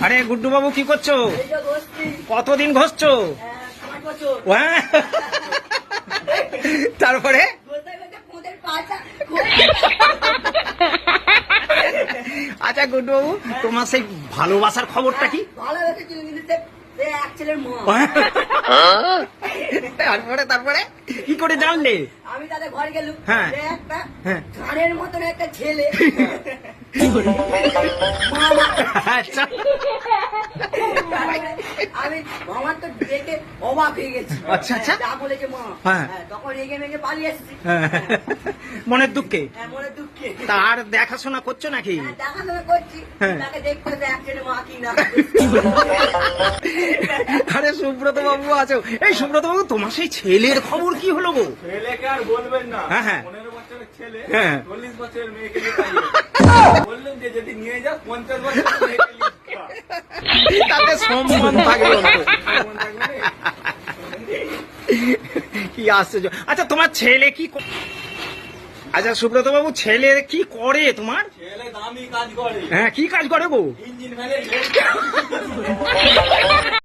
আরে গুড্ডু বাবু কি করছো? কতদিন ঘষছো? তারপরে আচ্ছা গুড্ডু বাবু, তোমার সেই ভালোবাসার খবরটা কি? তারপরে তারপরে কি করে জানলে? আমি তাদের ঘরে গেলুম, হ্যাঁ একটা হ্যাঁ গানের মতন একটা ছেলে আচ্ছা আমি আমার তো দেখে অবাক হয়ে গেছি। আচ্ছা আচ্ছা যা বলেছে মা, হ্যাঁ। তখন রেগে মেগে পালিয়ে এসেছি মনের দুঃখে। মনে দুঃখে। তার দেখাশোনা করছো নাকি? দেখাশোনা করছি, হ্যাঁ। তাকে দেখতে হবে একজনের মা কি না। আরে সুব্রত বাবু আছো? এই সুব্রত বাবু, তোমার সেই ছেলের খবর কি হলো গো? ছেলেকে আর বলবেন না। হ্যাঁ, হ্যাঁ। 15 বছরের ছেলে হ্যাঁ। 40 বছরের মেয়েকে নিয়ে পালিয়েছে। বললেন যে যদি নিয়ে যাও 50 বছরের মেয়েকে নিয়ে যাও। তাতে সম্মান থাকলো না। কেমন থাকবে রে? কি আশ্চর্য। আচ্ছা তোমার ছেলে কি আচ্ছা সুব্রত বাবু, ছেলে কি করে তোমার? ছেলে দামি কাজ করে। হ্যাঁ, কি কাজ করে গো? ইঞ্জিন ভ্যানের